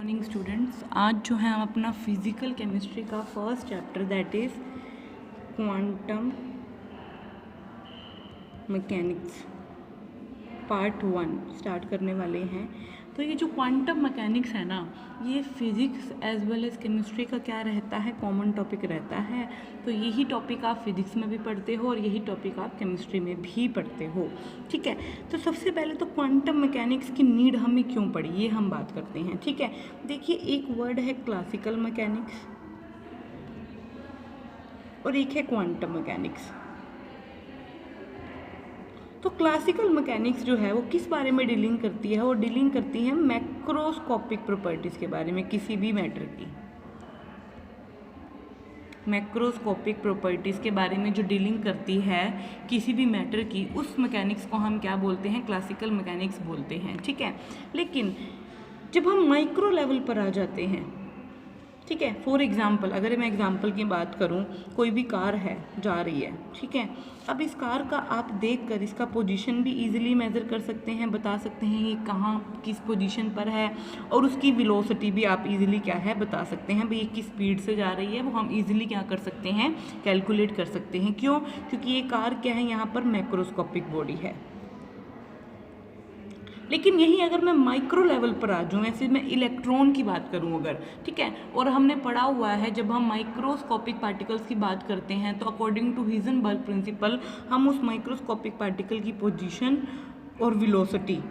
Morning students, आज जो है हम अपना फिजिकल केमिस्ट्री का first chapter that is quantum mechanics part 1 start करने वाले हैं। तो ये जो क्वांटम मैकेनिक्स है ना, ये physics as well as chemistry का क्या रहता है, कॉमन टॉपिक रहता है। तो यही टॉपिक आप फिज़िक्स में भी पढ़ते हो और यही टॉपिक आप केमिस्ट्री में भी पढ़ते हो, ठीक है। तो सबसे पहले तो क्वांटम मैकेनिक्स की नीड हमें क्यों पड़ी, ये हम बात करते हैं, ठीक है। देखिए, एक वर्ड है क्लासिकल मैकेनिक्स और एक है क्वांटम मैकेनिक्स। तो क्लासिकल मैकेनिक्स जो है वो किस बारे में डीलिंग करती है, वो डीलिंग करती है मैक्रोस्कोपिक प्रॉपर्टीज़ के बारे में, किसी भी मैटर की मैक्रोस्कोपिक प्रॉपर्टीज़ के बारे में जो डीलिंग करती है किसी भी मैटर की, उस मैकेनिक्स को हम क्या बोलते हैं, क्लासिकल मैकेनिक्स बोलते हैं, ठीक है। लेकिन जब हम माइक्रो लेवल पर आ जाते हैं, ठीक है, फॉर एग्जाम्पल अगर मैं एग्जाम्पल की बात करूं, कोई भी कार है जा रही है, ठीक है। अब इस कार का आप देखकर इसका पोजीशन भी इजीली मेज़र कर सकते हैं, बता सकते हैं ये कहाँ किस पोजीशन पर है, और उसकी वेलोसिटी भी आप इजीली क्या है बता सकते हैं, भाई ये किस स्पीड से जा रही है, वो हम इजीली क्या कर सकते हैं, कैलकुलेट कर सकते हैं। क्यों? क्योंकि ये कार क्या है, यहाँ पर मैक्रोस्कोपिक बॉडी है। लेकिन यही अगर मैं माइक्रो लेवल पर आ जाऊँ, ऐसे मैं इलेक्ट्रॉन की बात करूँ अगर, ठीक है, और हमने पढ़ा हुआ है जब हम माइक्रोस्कोपिक पार्टिकल्स की बात करते हैं तो अकॉर्डिंग टू हिजेनबर्ग प्रिंसिपल हम उस माइक्रोस्कोपिक पार्टिकल की पोजीशन और वेलोसिटी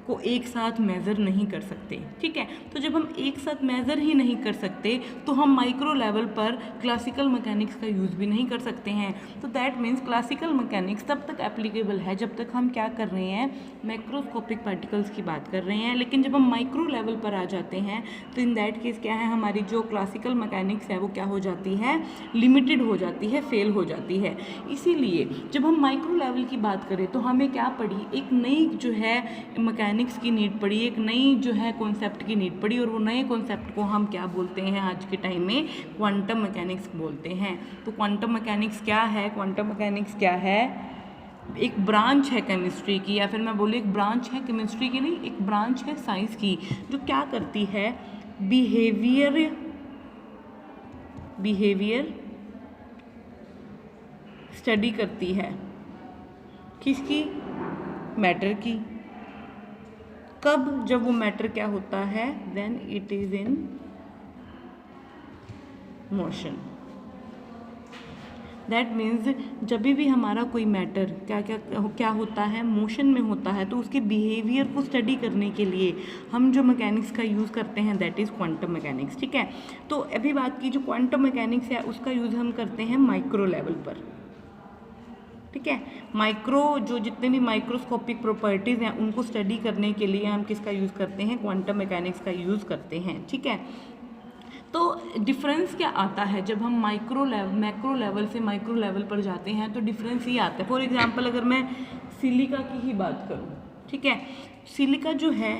को एक साथ मेज़र नहीं कर सकते, ठीक है। तो जब हम एक साथ मेज़र ही नहीं कर सकते तो हम माइक्रो लेवल पर क्लासिकल मैकेनिक्स का यूज़ भी नहीं कर सकते हैं। तो दैट मीन्स क्लासिकल मैकेनिक्स तब तक एप्लीकेबल है जब तक हम क्या कर रहे हैं, मैक्रोस्कोपिक पार्टिकल्स की बात कर रहे हैं। लेकिन जब हम माइक्रो लेवल पर आ जाते हैं तो इन दैट केस क्या है, हमारी जो क्लासिकल मैकेनिक्स है वो क्या हो जाती है, लिमिटेड हो जाती है, फेल हो जाती है। इसीलिए जब हम माइक्रो लेवल की बात करें तो हमें क्या पड़ी, एक नई जो है मैकेनिक्स की नीड पड़ी, एक नई जो है कॉन्सेप्ट की नीड पड़ी, और वो नए कॉन्सेप्ट को हम क्या बोलते हैं आज के टाइम में, क्वांटम मैकेनिक्स बोलते हैं। तो क्वांटम मैकेनिक्स क्या है, क्वांटम मैकेनिक्स क्या है, एक ब्रांच है केमिस्ट्री की, या फिर मैं बोलूँ एक ब्रांच है केमिस्ट्री की नहीं, एक ब्रांच है साइंस की, जो क्या करती है, बिहेवियर स्टडी करती है। किसकी? मैटर की। कब? जब वो मैटर क्या होता है, when it is in motion. That means जब भी हमारा कोई मैटर क्या होता है, मोशन में होता है, तो उसके बिहेवियर को स्टडी करने के लिए हम जो मैकेनिक्स का यूज़ करते हैं दैट इज़ क्वांटम मैकेनिक्स, ठीक है। तो अभी बात की जो क्वांटम मैकेनिक्स है उसका यूज़ हम करते हैं माइक्रो लेवल पर, ठीक है। माइक्रो जो जितने भी माइक्रोस्कोपिक प्रॉपर्टीज़ हैं उनको स्टडी करने के लिए हम किसका यूज़ करते हैं, क्वांटम मैकेनिक्स का यूज़ करते हैं, ठीक है। तो डिफरेंस क्या आता है जब हम मैक्रो लेवल से माइक्रो लेवल पर जाते हैं, तो डिफरेंस ये आता है। फॉर एग्जांपल अगर मैं सिलिका की ही बात करूं, ठीक है, सिलिका जो है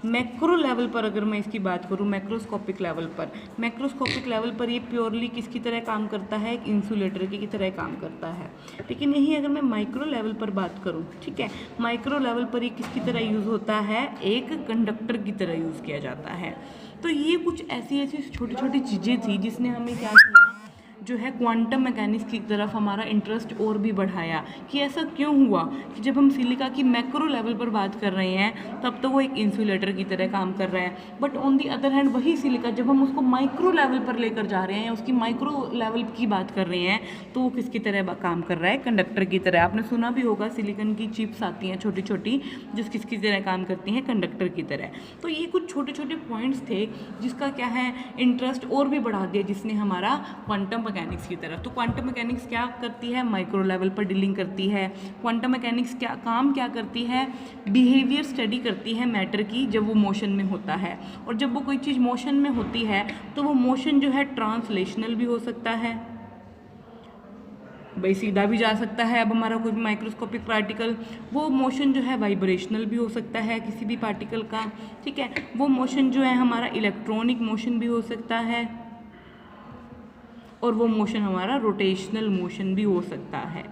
मैक्रो लेवल पर अगर मैं इसकी बात करूं, मैक्रोस्कोपिक लेवल पर ये प्योरली किसकी तरह काम करता है, एक इंसुलेटर की तरह काम करता है। लेकिन यही अगर मैं माइक्रो लेवल पर बात करूं, ठीक है, माइक्रो लेवल पर ये किसकी तरह यूज़ होता है, एक कंडक्टर की तरह यूज़ किया जाता है। तो ये कुछ ऐसी छोटी छोटी चीज़ें थी जिसने हमें क्या किया, जो है क्वांटम मैकेनिक्स की तरफ हमारा इंटरेस्ट और भी बढ़ाया। कि ऐसा क्यों हुआ कि जब हम सिलिका की मैक्रो लेवल पर बात कर रहे हैं तब तो वो एक इंसुलेटर की तरह काम कर रहा है, but on the other hand वही सिलिका जब हम उसको माइक्रो लेवल पर लेकर जा रहे हैं या उसकी माइक्रो लेवल की बात कर रहे हैं तो वो किसकी तरह काम कर रहा है, कंडक्टर की तरह। आपने सुना भी होगा सिलिकॉन की चिप्स आती हैं छोटी छोटी, जो किसकी तरह काम करती हैं, कंडक्टर की तरह। तो ये कुछ छोटे छोटे पॉइंट्स थे जिसका क्या है इंटरेस्ट और भी बढ़ा दिया, जिसने हमारा क्वांटम मैकेनिक्स की तरफ। तो क्वांटम मैकेनिक्स क्या करती है, माइक्रो लेवल पर डीलिंग करती है। क्वांटम मैकेनिक्स क्या करती है, बिहेवियर स्टडी करती है मैटर की जब वो मोशन में होता है, और जब वो कोई चीज़ मोशन में होती है तो वो मोशन जो है ट्रांसलेशनल भी हो सकता है, भाई सीधा भी जा सकता है। अब हमारा कोई भी माइक्रोस्कोपिक पार्टिकल, वो मोशन जो है वाइब्रेशनल भी हो सकता है किसी भी पार्टिकल का, ठीक है। वो मोशन जो है हमारा इलेक्ट्रॉनिक मोशन भी हो सकता है, और वो मोशन हमारा रोटेशनल मोशन भी हो सकता है।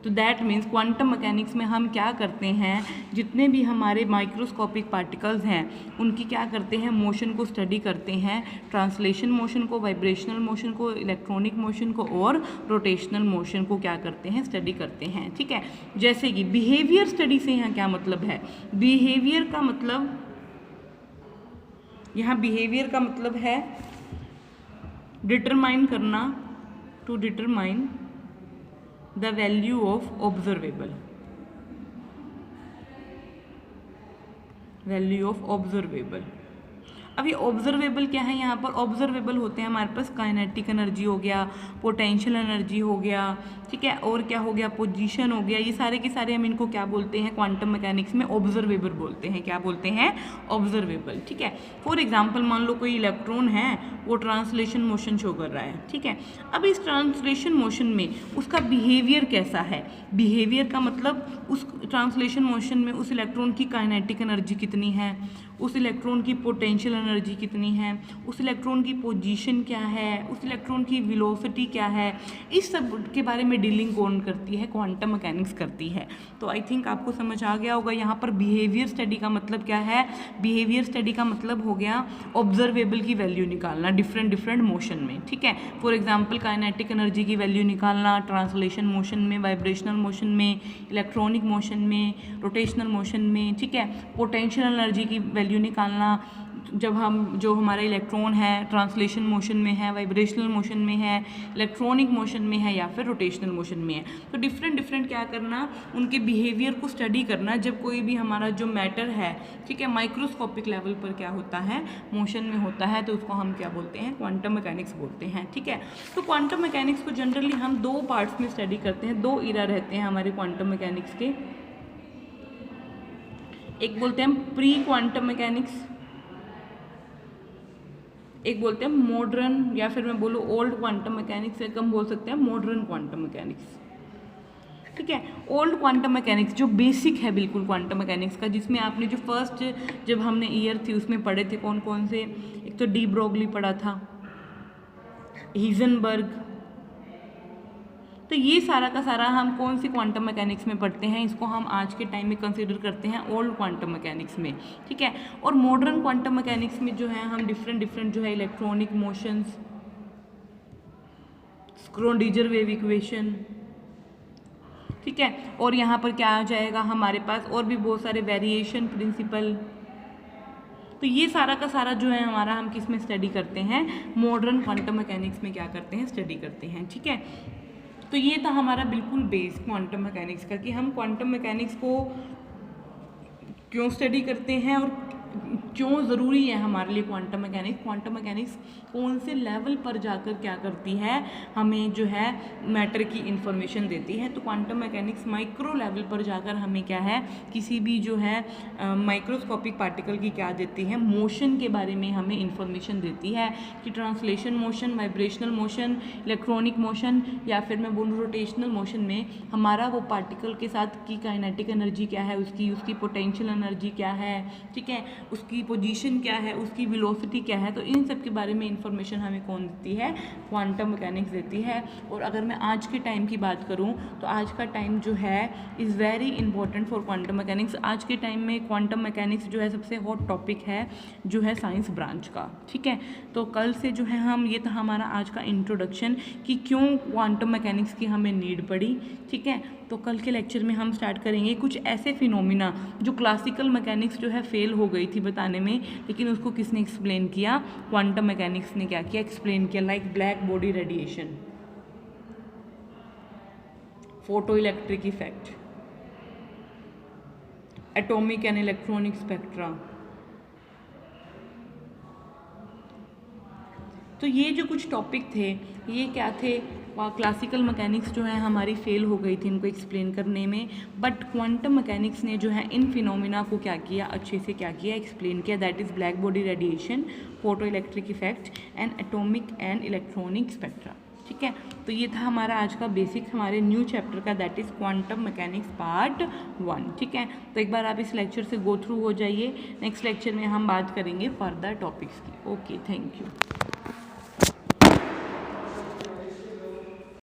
तो दैट मीन्स क्वांटम मैकेनिक्स में हम क्या करते हैं, जितने भी हमारे माइक्रोस्कोपिक पार्टिकल्स हैं उनकी क्या करते हैं, मोशन को स्टडी करते हैं, ट्रांसलेशन मोशन को, वाइब्रेशनल मोशन को, इलेक्ट्रॉनिक मोशन को और रोटेशनल मोशन को क्या करते हैं, स्टडी करते हैं। ठीक है, जैसे कि बिहेवियर स्टडी से यहाँ क्या मतलब है, बिहेवियर का मतलब, यहाँ बिहेवियर का मतलब है डिटरमाइन करना, to determine the value of observable, value of observable. अब ये ऑब्जर्वेबल क्या है, यहाँ पर ऑब्जर्वेबल होते हैं हमारे पास काइनेटिक एनर्जी हो गया, पोटेंशियल एनर्जी हो गया, ठीक है, और क्या हो गया, पोजीशन हो गया, ये सारे के सारे हम इनको क्या बोलते हैं क्वांटम मैकेनिक्स में ऑब्जर्वेबल बोलते हैं। क्या बोलते हैं, ऑब्जर्वेबल। ठीक है, फॉर एग्जांपल मान लो कोई इलेक्ट्रॉन है, वो ट्रांसलेशन मोशन शो कर रहा है। ठीक है, अब इस ट्रांसलेशन मोशन में उसका बिहेवियर कैसा है, बिहेवियर का मतलब उस ट्रांसलेशन मोशन में उस इलेक्ट्रॉन की काइनेटिक एनर्जी कितनी है, उस इलेक्ट्रॉन की पोटेंशियल एनर्जी कितनी है, उस इलेक्ट्रॉन की पोजीशन क्या है, उस इलेक्ट्रॉन की वेलोसिटी क्या है, इस सब के बारे में डीलिंग कौन करती है, क्वांटम मैकेनिक्स करती है। तो आई थिंक आपको समझ आ गया होगा यहाँ पर बिहेवियर स्टडी का मतलब क्या है। बिहेवियर स्टडी का मतलब हो गया ऑब्जर्वेबल की वैल्यू निकालना डिफरेंट डिफरेंट मोशन में। ठीक है, फॉर एग्जाम्पल काइनेटिक एनर्जी की वैल्यू निकालना ट्रांसलेशन मोशन में, वाइब्रेशनल मोशन में, इलेक्ट्रॉनिक मोशन में, रोटेशनल मोशन में। ठीक है, पोटेंशियल एनर्जी की वैल्यू निकालना जब हम जो हमारा इलेक्ट्रॉन है ट्रांसलेशन मोशन में है, वाइब्रेशनल मोशन में है, इलेक्ट्रॉनिक मोशन में है या फिर रोटेशनल मोशन में है। तो डिफरेंट डिफरेंट क्या करना, उनके बिहेवियर को स्टडी करना जब कोई भी हमारा जो मैटर है, ठीक है, माइक्रोस्कोपिक लेवल पर क्या होता है, मोशन में होता है, तो उसको हम क्या बोलते हैं, क्वांटम मैकेनिक्स बोलते हैं। ठीक है, तो क्वांटम मैकेनिक्स को जनरली हम दो पार्ट्स में स्टडी करते हैं, दो इरा रहते हैं हमारे क्वांटम मैकेनिक्स के। एक बोलते हैं हम प्री क्वांटम मैकेनिक्स, एक बोलते हैं मॉडर्न, या फिर मैं बोलूँ ओल्ड क्वांटम मैकेनिक्स, एक हम बोल सकते हैं मॉडर्न क्वांटम मैकेनिक्स। ठीक है, ओल्ड क्वांटम मैकेनिक्स जो बेसिक है बिल्कुल क्वांटम मैकेनिक्स का, जिसमें आपने जो फर्स्ट जब हमने ईयर थी उसमें पढ़े थे कौन कौन से, एक तो डी ब्रोगली पढ़ा था, हीजनबर्ग, तो ये सारा का सारा हम कौन सी क्वांटम मैकेनिक्स में पढ़ते हैं, इसको हम आज के टाइम में कंसीडर करते हैं ओल्ड क्वांटम मैकेनिक्स में। ठीक है, और मॉडर्न क्वांटम मैकेनिक्स में जो है हम डिफरेंट डिफरेंट जो है electronic motions, Schrödinger wave equation, ठीक है, और यहाँ पर क्या आ जाएगा हमारे पास और भी बहुत सारे वेरिएशन प्रिंसिपल। तो ये सारा का सारा जो है हमारा हम किस में स्टडी करते हैं, मॉडर्न क्वांटम मैकेनिक्स में क्या करते हैं, स्टडी करते हैं। ठीक है, तो ये था हमारा बिल्कुल बेस क्वांटम मैकेनिक्स का कि हम क्वांटम मैकेनिक्स को क्यों स्टडी करते हैं और क्यों ज़रूरी है हमारे लिए क्वांटम मैकेनिक्स। क्वांटम मैकेनिक्स कौन से लेवल पर जाकर क्या करती है, हमें जो है मैटर की इंफॉर्मेशन देती है। तो क्वांटम मैकेनिक्स माइक्रो लेवल पर जाकर हमें क्या है, किसी भी जो है माइक्रोस्कोपिक पार्टिकल की क्या देती है, मोशन के बारे में हमें इंफॉर्मेशन देती है कि translation motion, vibrational motion, electronic motion या फिर मैं बोलूँ रोटेशनल मोशन में हमारा वो पार्टिकल के साथ की काइनेटिक एनर्जी क्या है, उसकी पोटेंशियल एनर्जी क्या है, ठीक है, उसकी पोजीशन क्या है, उसकी वेलोसिटी क्या है। तो इन सब के बारे में इंफॉर्मेशन हमें कौन देती है, क्वांटम मैकेनिक्स देती है। और अगर मैं आज के टाइम की बात करूं तो आज का टाइम जो है is very important for quantum mechanics. आज के टाइम में क्वांटम मैकेनिक्स जो है सबसे हॉट टॉपिक है जो है साइंस ब्रांच का। ठीक है, तो कल से जो है हम, ये था हमारा आज का इंट्रोडक्शन कि क्यों क्वांटम मैकेनिक्स की हमें नीड पड़ी। ठीक है, तो कल के लेक्चर में हम स्टार्ट करेंगे कुछ ऐसे फिनोमिना जो क्लासिकल मैकेनिक्स जो है फेल हो गई थी बताने में, लेकिन उसको किसने एक्सप्लेन किया, क्वांटम मैकेनिक्स ने क्या किया, एक्सप्लेन किया। Like black body radiation, photo electric effect, atomic and electronic spectra. तो ये जो कुछ टॉपिक थे ये क्या थे, क्लासिकल मैकेनिक्स जो है हमारी फेल हो गई थी इनको एक्सप्लेन करने में, बट क्वांटम मैकेनिक्स ने जो है इन फिनोमिना को क्या किया, अच्छे से क्या किया, एक्सप्लेन किया। That is black body radiation, photo electric effect and atomic and electronic spectra. ठीक है, तो ये था हमारा आज का बेसिक हमारे न्यू चैप्टर का, that is quantum mechanics part 1। ठीक है, तो एक बार आप इस लेक्चर से गो थ्रू हो जाइए। नेक्स्ट लेक्चर में हम बात करेंगे फर्दर टॉपिक्स की। Okay, thank you.